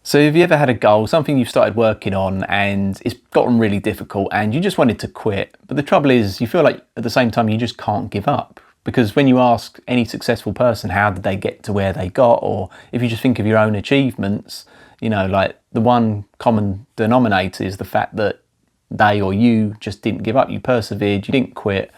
So have you ever had a goal, something you've started working on and it's gotten really difficult and you just wanted to quit? But the trouble is you feel like at the same time you just can't give up. Because when you ask any successful person how did they get to where they got, or if you just think of your own achievements, like the one common denominator is the fact that they or you just didn't give up, you persevered, you didn't quit.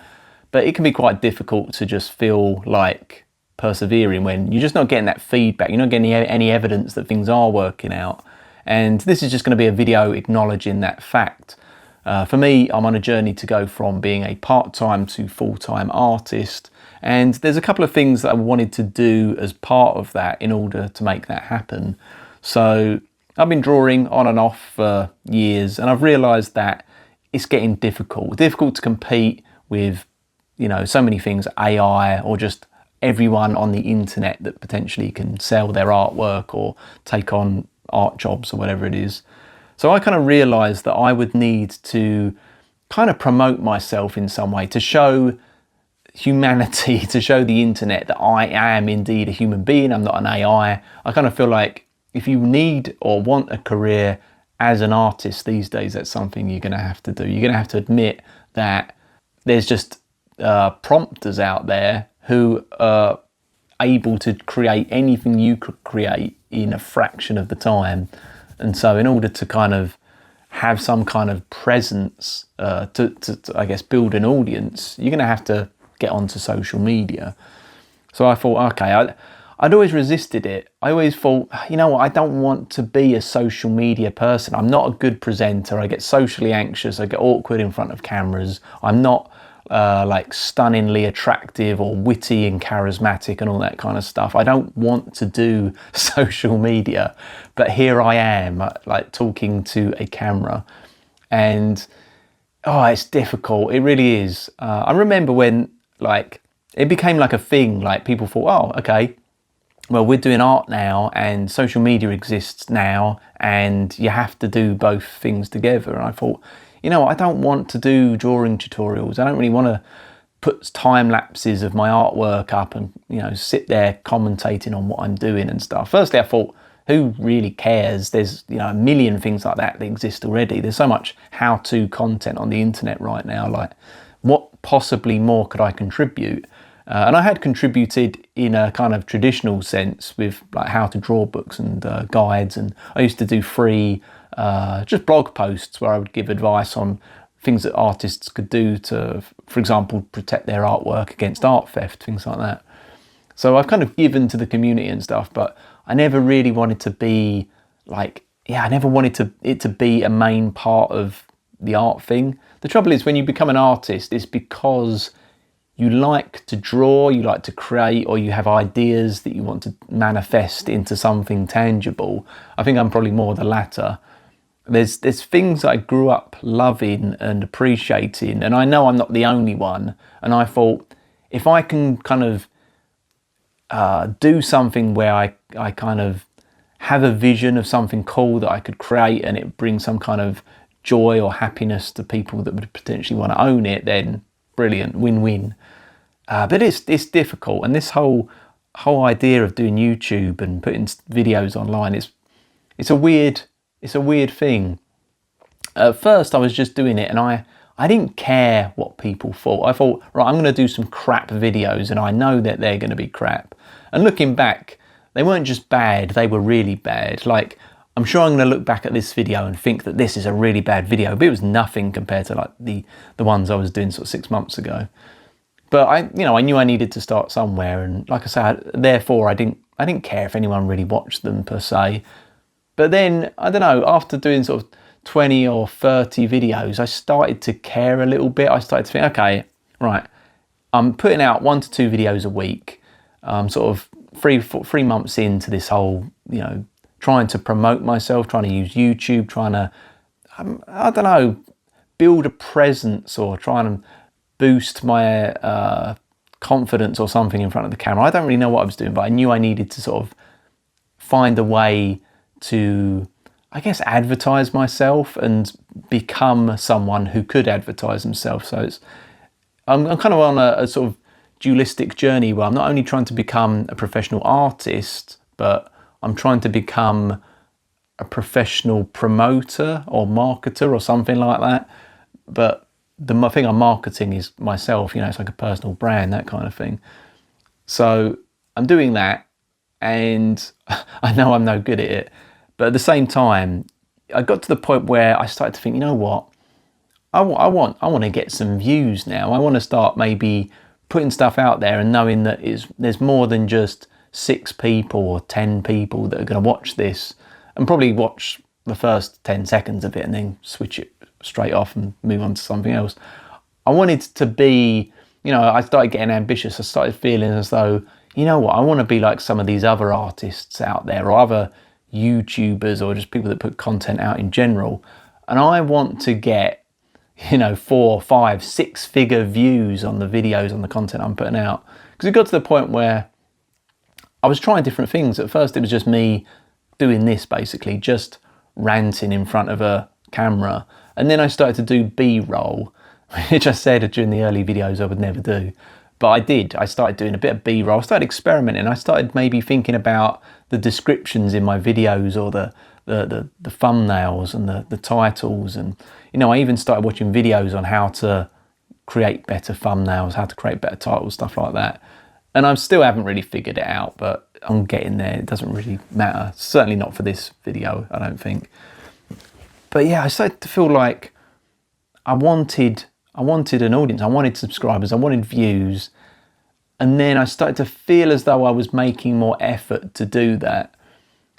But it can be quite difficult to just feel like persevering when you're just not getting that feedback, you're not getting any evidence that things are working out. And this is just going to be a video acknowledging that fact. For me, I'm on a journey to go from being a part-time to full-time artist, and there's a couple of things that I wanted to do as part of that in order to make that happen. So I've been drawing on and off for years, and I've realised that it's getting difficult to compete with so many things, AI or just everyone on the internet that potentially can sell their artwork or take on art jobs or whatever it is. So I kind of realised that I would need to kind of promote myself in some way to show humanity, to show the internet that I am indeed a human being, I'm not an AI. I kind of feel like if you need or want a career as an artist these days, that's something you're going to have to do. You're going to have to admit that there's just prompters out there who are able to create anything you could create in a fraction of the time. And so in order to kind of have some kind of presence, to I guess, build an audience, you're going to have to get onto social media. So I thought, okay, I'd always resisted it. I always thought, you know what, I don't want to be a social media person. I'm not a good presenter. I get socially anxious. I get awkward in front of cameras. I'm not like stunningly attractive or witty and charismatic and all that kind of stuff. I don't want to do social media, but here I am, like talking to a camera, and it's difficult. It really is. I remember when it became like a thing. Like people thought, oh, okay, well, we're doing art now and social media exists now, and you have to do both things together. And I thought, I don't want to do drawing tutorials. I don't really want to put time lapses of my artwork up and, sit there commentating on what I'm doing and stuff. Firstly, I thought, who really cares? There's, a million things like that exist already. There's so much how-to content on the internet right now. Like, what possibly more could I contribute? And I had contributed in a kind of traditional sense with like how to draw books and guides. And I used to do free just blog posts where I would give advice on things that artists could do to, for example, protect their artwork against art theft, things like that. So I've kind of given to the community and stuff, but I never really wanted to be I never wanted it to be a main part of the art thing. The trouble is when you become an artist, it's because you like to draw, you like to create, or you have ideas that you want to manifest into something tangible. I think I'm probably more the latter. There's things I grew up loving and appreciating, and I know I'm not the only one. And I thought, if I can kind of do something where I kind of have a vision of something cool that I could create and it brings some kind of joy or happiness to people that would potentially want to own it, then brilliant, win-win. But it's difficult, and this whole idea of doing YouTube and putting videos online it's a weird thing. At first I was just doing it and I didn't care what people thought. I thought, right, I'm going to do some crap videos and I know that they're going to be crap. And looking back, they weren't just bad, they were really bad. Like, I'm sure I'm going to look back at this video and think that this is a really bad video, but it was nothing compared to like the ones I was doing sort of 6 months ago. But I knew I needed to start somewhere, and like I said, therefore I didn't care if anyone really watched them per se. But then, I don't know, after doing sort of 20 or 30 videos, I started to care a little bit. I started to think, okay, right, I'm putting out 1 to 2 videos a week. Sort of 3 months into this whole, trying to promote myself, trying to use YouTube, trying to, I don't know, build a presence or trying to boost my confidence or something in front of the camera. I don't really know what I was doing, but I knew I needed to sort of find a way to, I guess, advertise myself and become someone who could advertise themselves. So I'm kind of on a sort of dualistic journey where I'm not only trying to become a professional artist, but I'm trying to become a professional promoter or marketer or something like that. But the thing I'm marketing is myself, you know, it's like a personal brand, that kind of thing. So I'm doing that, and I know I'm no good at it. But at the same time, I got to the point where I started to think, you know what? I want to get some views now. I want to start maybe putting stuff out there and knowing that there's more than just 6 people or 10 people that are going to watch this, and probably watch the first 10 seconds of it and then switch it straight off and move on to something else. I wanted to be, you know, I started getting ambitious. I started feeling as though, you know what, I want to be like some of these other artists out there, or other YouTubers, or just people that put content out in general. And I want to get, you know, 4, 5, 6-figure views on the videos, on the content I'm putting out. Because it got to the point where I was trying different things. At first it was just me doing this, basically just ranting in front of a camera. And then I started to do B-roll, which I said during the early videos I would never do. But I did. I started doing a bit of B-roll. I started experimenting. I started maybe thinking about the descriptions in my videos, or the thumbnails and the titles. And, you know, I even started watching videos on how to create better thumbnails, how to create better titles, stuff like that. And I still haven't really figured it out, but I'm getting there. It doesn't really matter. Certainly not for this video, I don't think. But yeah, I started to feel like I wanted an audience. I wanted subscribers. I wanted views. And then I started to feel as though I was making more effort to do that.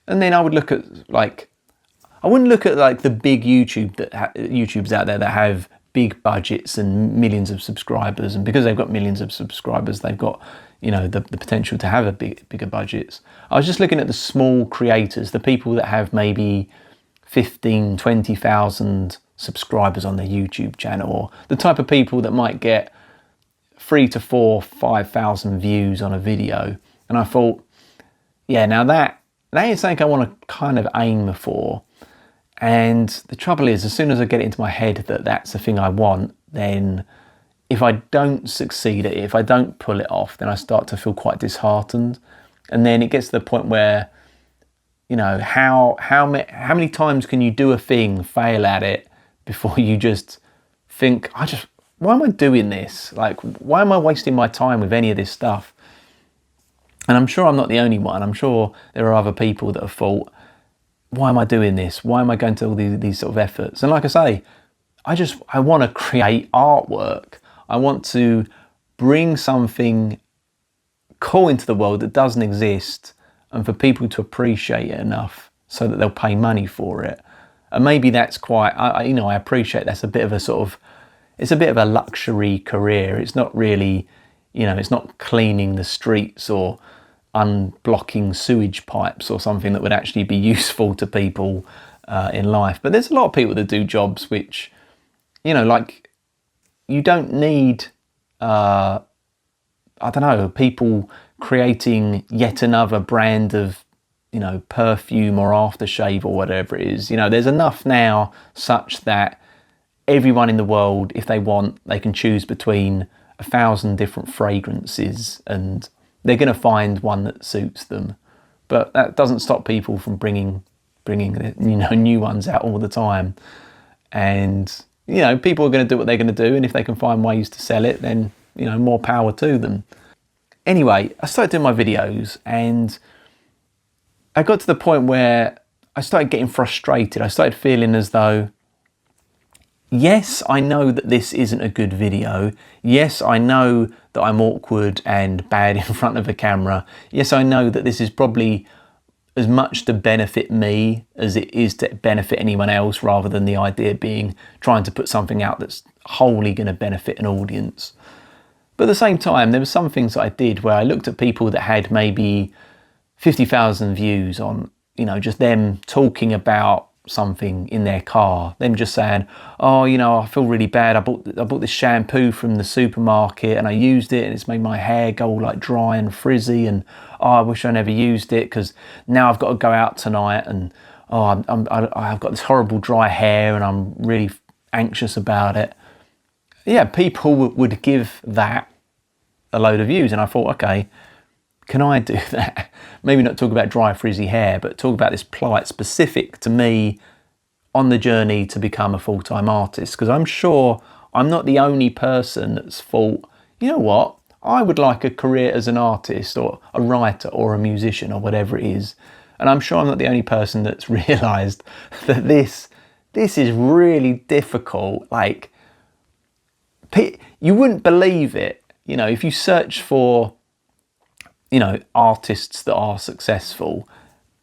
And then I would look at, like, I wouldn't look at like the big YouTubers out there that have big budgets and millions of subscribers. And because they've got millions of subscribers, they've got, you know, the potential to have bigger budgets. I was just looking at the small creators, the people that have maybe 15, 20,000 subscribers on their YouTube channel, or the type of people that might get 3 to 4, 5,000 views on a video. And I thought, yeah, now that is something I want to kind of aim for. And the trouble is, as soon as I get it into my head that that's the thing I want, then if I don't succeed at it, if I don't pull it off, then I start to feel quite disheartened. And then it gets to the point where, you know, how many times can you do a thing, fail at it, before you just think, why am I doing this? Like, why am I wasting my time with any of this stuff? And I'm sure I'm not the only one. I'm sure there are other people that have thought, why am I doing this? Why am I going to all these sort of efforts? And like I say, I want to create artwork. I want to bring something cool into the world that doesn't exist, and for people to appreciate it enough so that they'll pay money for it. And maybe that's quite, I appreciate that's a bit of a sort of, it's a bit of a luxury career. It's not really, you know, it's not cleaning the streets or unblocking sewage pipes or something that would actually be useful to people in life. But there's a lot of people that do jobs which, you know, like, you don't need, I don't know, people creating yet another brand of, you know, perfume or aftershave or whatever it is. You know, there's enough now such that everyone in the world, if they want, they can choose between 1,000 different fragrances and they're going to find one that suits them. But that doesn't stop people from bringing you know, new ones out all the time. And, you know, people are going to do what they're going to do, and if they can find ways to sell it, then, you know, more power to them. Anyway, I started doing my videos, and I got to the point where I started getting frustrated. I started feeling as though, yes, I know that this isn't a good video. Yes, I know that I'm awkward and bad in front of a camera. Yes, I know that this is probably as much to benefit me as it is to benefit anyone else, rather than the idea being trying to put something out that's wholly going to benefit an audience. But at the same time, there were some things that I did where I looked at people that had maybe 50,000 views on, you know, just them talking about something in their car, them just saying, oh, you know, I feel really bad, I bought this shampoo from the supermarket and I used it and it's made my hair go all like dry and frizzy, and oh, I wish I never used it because now I've got to go out tonight, and oh, I've got this horrible dry hair and I'm really anxious about it. Yeah, people would give that a load of views, and I thought, okay, can I do that? Maybe not talk about dry frizzy hair, but talk about this plight specific to me on the journey to become a full-time artist, because I'm sure I'm not the only person that's thought, you know what, I would like a career as an artist or a writer or a musician or whatever it is. And I'm sure I'm not the only person that's realised that this is really difficult. Like, you wouldn't believe it, you know, if you search for, you know, artists that are successful.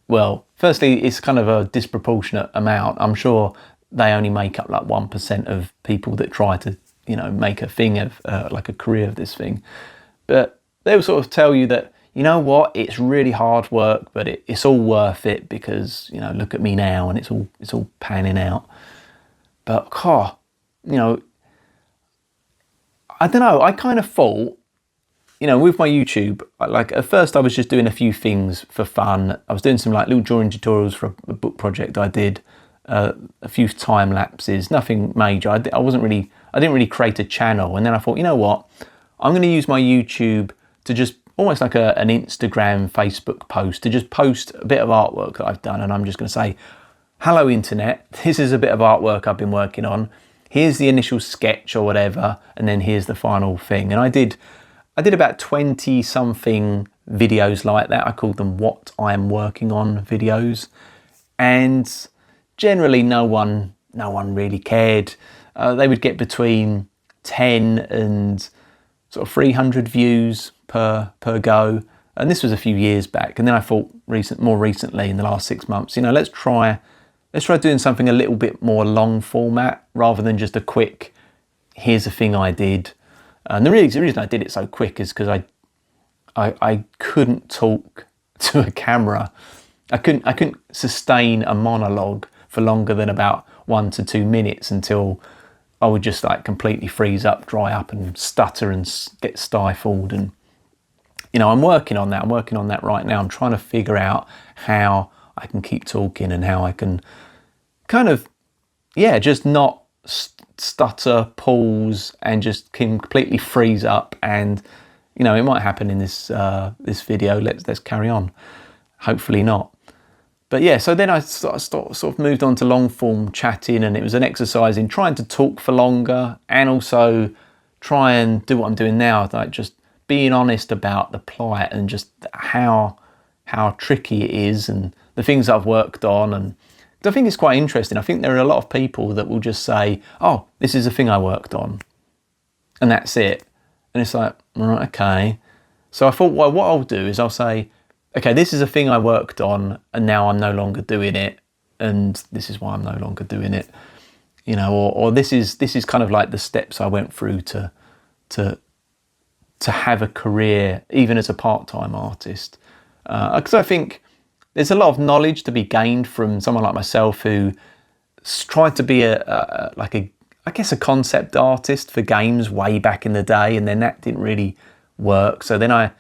Well, firstly, it's kind of a disproportionate amount. I'm sure they only make up like 1% of people that try to, you know, make a thing of like a career of this thing. But they will sort of tell you that, you know what, it's really hard work, but it's all worth it because, you know, look at me now and it's all panning out. But, you know, I don't know, I kind of thought, you know, with my YouTube, like at first I was just doing a few things for fun. I was doing some like little drawing tutorials for a book project I did, a few time lapses, nothing major. I didn't really create a channel. And then I thought, you know what, I'm going to use my YouTube to just almost like an Instagram, Facebook post, to just post a bit of artwork that I've done. And I'm just going to say, hello internet, this is a bit of artwork I've been working on. Here's the initial sketch or whatever, and then here's the final thing. And I did about 20 something videos like that. I called them what I'm working on videos. And generally no one really cared. They would get between 10 and sort of 300 views per go. And this was a few years back. And then I thought more recently in the last 6 months, you know, let's try doing something a little bit more long format rather than just a quick, here's a thing I did. And the reason I did it so quick is because I couldn't talk to a camera. I couldn't sustain a monologue for longer than about 1 to 2 minutes until I would just like completely freeze up, dry up and stutter and get stifled. And, you know, I'm working on that right now. I'm trying to figure out how I can keep talking and how I can kind of, yeah, just not stutter, pause, and just completely freeze up. And, you know, it might happen in this video. Let's carry on. Hopefully not. But yeah, so then I sort of moved on to long form chatting, and it was an exercise in trying to talk for longer and also try and do what I'm doing now, like just being honest about the plight and just how tricky it is and the things I've worked on. And I think it's quite interesting. I think there are a lot of people that will just say, oh, this is a thing I worked on, and that's it. And it's like, right, okay. So I thought, well, what I'll do is I'll say, okay, this is a thing I worked on and now I'm no longer doing it, and this is why I'm no longer doing it. You know, or this is kind of like the steps I went through to have a career even as a part-time artist. Because I think there's a lot of knowledge to be gained from someone like myself who tried to be a concept artist for games way back in the day, and then that didn't really work. So then I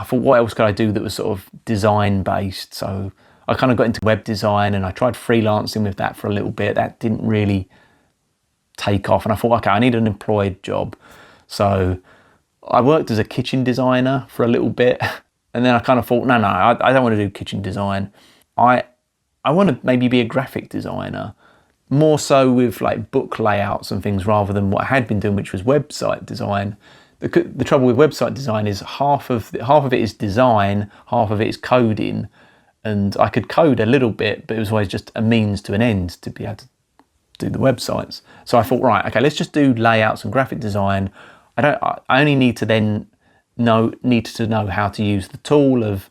thought, what else could I do that was sort of design based? So I kind of got into web design and I tried freelancing with that for a little bit. That didn't really take off, and I thought, okay, I need an employed job. So I worked as a kitchen designer for a little bit. And then I kind of thought, no, I don't want to do kitchen design. I want to maybe be a graphic designer, more so with like book layouts and things rather than what I had been doing, which was website design. The trouble with website design is half of it is design, half of it is coding. And I could code a little bit, but it was always just a means to an end to be able to do the websites. So I thought, right, okay, let's just do layouts and graphic design. I only need to know how to use the tool of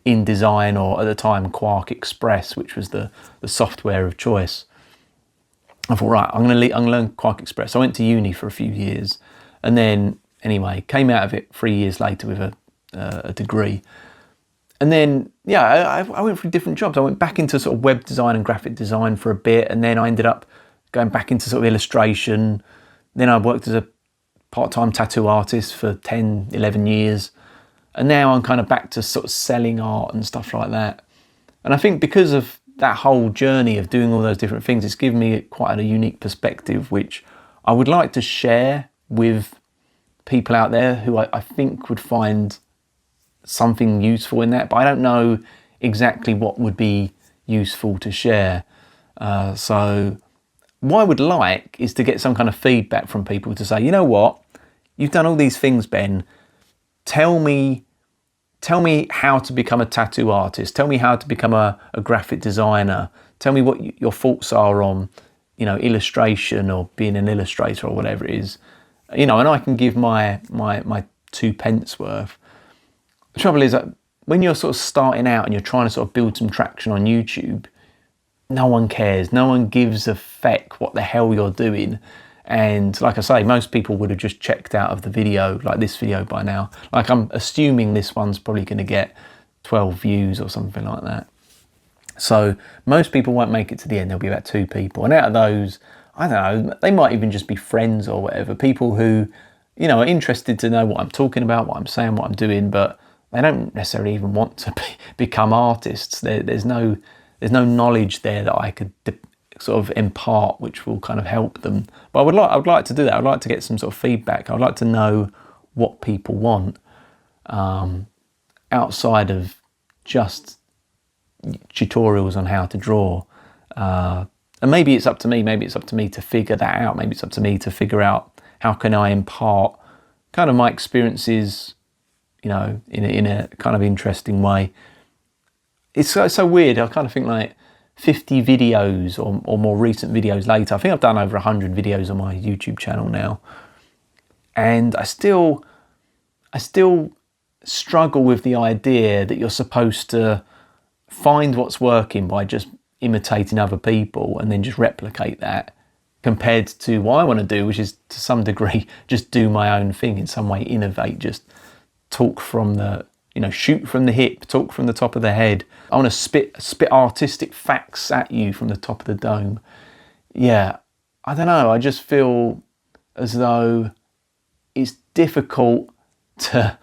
InDesign, or at the time Quark Express, which was the software of choice. I thought, right, I'm going to learn Quark Express. I went to uni for a few years, and then anyway came out of it 3 years later with a degree. And then I went through different jobs. I went back into sort of web design and graphic design for a bit, and then I ended up going back into sort of illustration. Then I worked as a part-time tattoo artist for 10, 11 years. And now I'm kind of back to sort of selling art and stuff like that. And I think because of that whole journey of doing all those different things, it's given me quite a unique perspective, which I would like to share with people out there who I think would find something useful in that, but I don't know exactly what would be useful to share. So what I would like is to get some kind of feedback from people to say, you know what, you've done all these things, Ben. Tell me how to become a tattoo artist. Tell me how to become a graphic designer. Tell me what your thoughts are on, illustration or being an illustrator or whatever it is. And I can give my 2 pence worth. The trouble is that when you're sort of starting out and you're trying to sort of build some traction on YouTube, no one cares. No one gives a feck what the hell you're doing. And like I say, most people would have just checked out of the video, like this video by now. Like I'm assuming this one's probably going to get 12 views or something like that. So most people won't make it to the end. There'll be about 2 people. And out of those, I don't know, they might even just be friends or whatever. People who, are interested to know what I'm talking about, what I'm saying, what I'm doing, but they don't necessarily even want to become artists. There's no knowledge there that I could sort of impart, which will kind of help them. But I would like to do that. I'd like to get some sort of feedback. I'd like to know what people want, outside of just tutorials on how to draw. And maybe it's up to me. Maybe it's up to me to figure that out. Maybe it's up to me to figure out how can I impart kind of my experiences, in a kind of interesting way. It's so weird. I kind of think like 50 videos or more recent videos later, I think I've done over 100 videos on my YouTube channel now, and I still struggle with the idea that you're supposed to find what's working by just imitating other people and then just replicate that, compared to what I want to do, which is to some degree just do my own thing in some way, innovate, just talk from the, shoot from the hip, talk from the top of the head. I want to spit artistic facts at you from the top of the dome. Yeah, I don't know. I just feel as though it's difficult to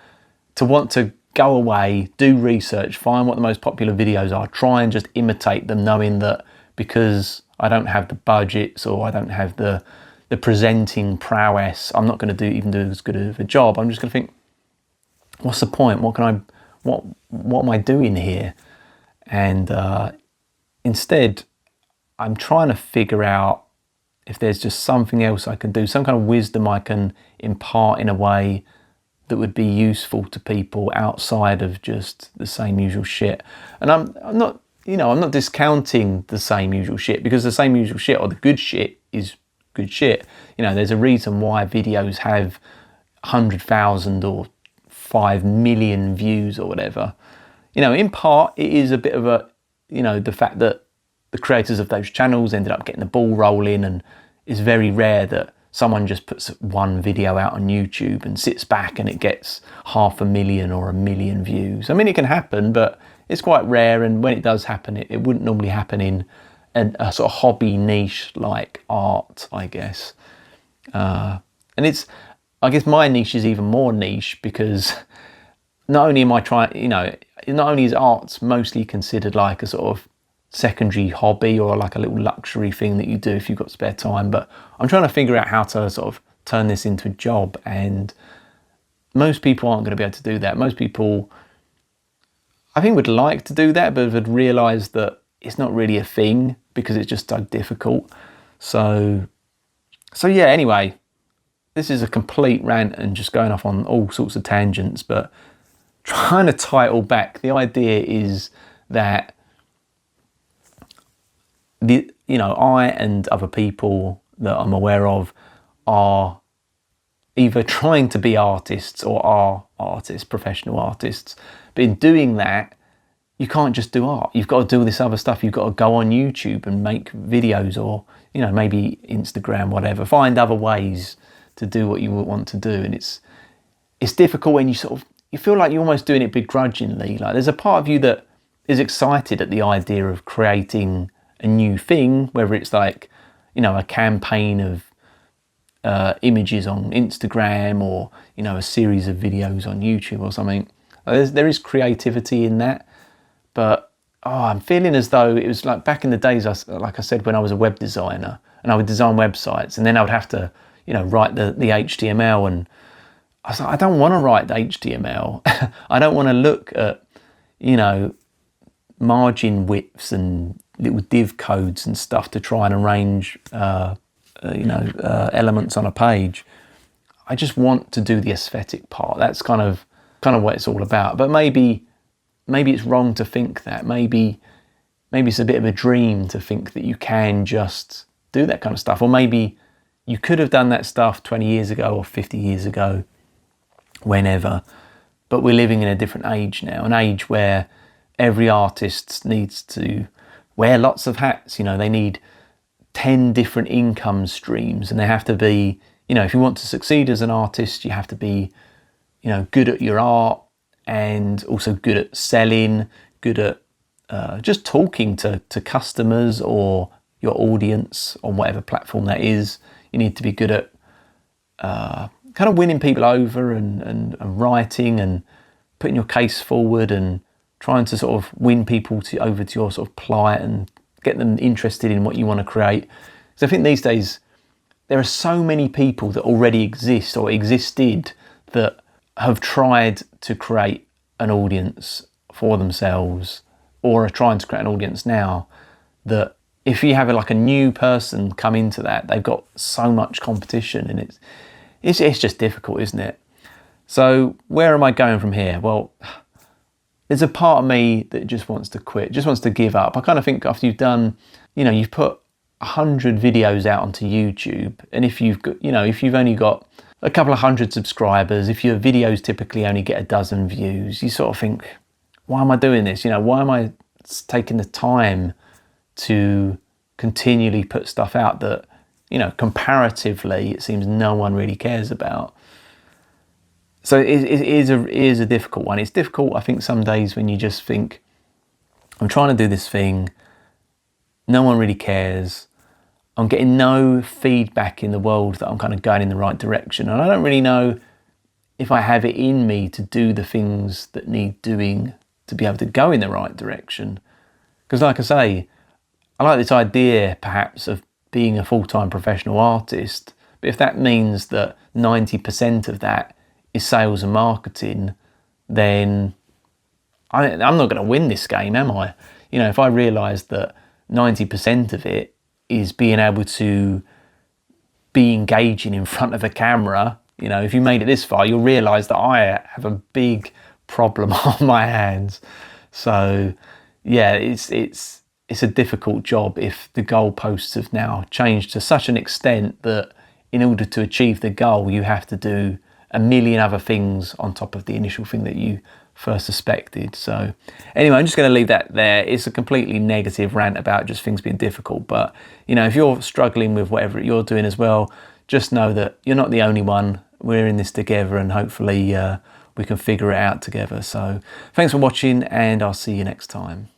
want to go away, do research, find what the most popular videos are, try and just imitate them, knowing that because I don't have the budgets or I don't have the presenting prowess, I'm not going to even do as good of a job. I'm just going to think, what's the point? What am I doing here? And instead, I'm trying to figure out if there's just something else I can do, some kind of wisdom I can impart in a way that would be useful to people outside of just the same usual shit. And I'm not discounting the same usual shit, because the same usual shit or the good shit is good shit. There's a reason why videos have 100,000 or 5 million views or whatever. In part, it is a bit of a, the fact that the creators of those channels ended up getting the ball rolling, and it's very rare that someone just puts one video out on YouTube and sits back and it gets 500,000 or 1 million views. I mean, it can happen, but it's quite rare, and when it does happen, it wouldn't normally happen in a sort of hobby niche like art, I guess. And I guess my niche is even more niche, because not only am I trying, not only is art mostly considered like a sort of secondary hobby or like a little luxury thing that you do if you've got spare time, but I'm trying to figure out how to sort of turn this into a job, and most people aren't going to be able to do that. Most people, I think, would like to do that, but would realise that it's not really a thing because it's just so difficult. So yeah, anyway, this is a complete rant and just going off on all sorts of tangents, but trying to tie it all back, the idea is that I and other people that I'm aware of are either trying to be artists or are artists, professional artists. But in doing that, you can't just do art. You've got to do all this other stuff. You've got to go on YouTube and make videos, or, maybe Instagram, whatever. Find other ways to do what you want to do. And it's difficult when you feel like you're almost doing it begrudgingly. Like there's a part of you that is excited at the idea of creating a new thing, whether it's like, a campaign of images on Instagram, or, a series of videos on YouTube or something. There is creativity in that, but I'm feeling as though it was like back in the days, like I said, when I was a web designer and I would design websites, and then I would have to, write the HTML, and I was like, I don't want to write HTML. I don't want to look at, you know, margin widths and little div codes and stuff to try and arrange, elements on a page. I just want to do the aesthetic part. That's kind of what it's all about. But maybe it's wrong to think that. Maybe it's a bit of a dream to think that you can just do that kind of stuff. Or maybe you could have done that stuff 20 years ago or 50 years ago, whenever. But we're living in a different age now, an age where every artist needs to wear lots of hats. You know, they need 10 different income streams, and they have to be, you know, if you want to succeed as an artist, you have to be, you know, good at your art and also good at selling, good at just talking to customers or your audience on whatever platform that is. You need to be good at kind of winning people over and writing and putting your case forward and trying to sort of win people over to your sort of plight and get them interested in what you want to create. So I think these days there are so many people that already exist or existed that have tried to create an audience for themselves or are trying to create an audience now, that if you have like a new person come into that, they've got so much competition, and it's just difficult, isn't it? So where am I going from here? Well, there's a part of me that just wants to quit, just wants to give up. I kind of think after you've done, you know, you've put 100 videos out onto YouTube, and if you've got, you know, if you've only got a couple of hundred subscribers, if your videos typically only get a dozen views, you sort of think, why am I doing this? You know, why am I taking the time to continually put stuff out that, you know, comparatively it seems no one really cares about? So it is a difficult one. It's difficult, I think, some days when you just think, I'm trying to do this thing, no one really cares, I'm getting no feedback in the world that I'm kind of going in the right direction, and I don't really know if I have it in me to do the things that need doing to be able to go in the right direction. Because like I say, I like this idea perhaps of being a full-time professional artist, but if that means that 90% of that is sales and marketing, then I'm not going to win this game, am I? You know, if I realise that 90% of it is being able to be engaging in front of a camera, you know, if you made it this far, you'll realise that I have a big problem on my hands. So yeah, it's a difficult job if the goalposts have now changed to such an extent that in order to achieve the goal, you have to do a million other things on top of the initial thing that you first suspected. So anyway, I'm just going to leave that there. It's a completely negative rant about just things being difficult. But, you know, if you're struggling with whatever you're doing as well, just know that you're not the only one. We're in this together, and hopefully we can figure it out together. So thanks for watching, and I'll see you next time.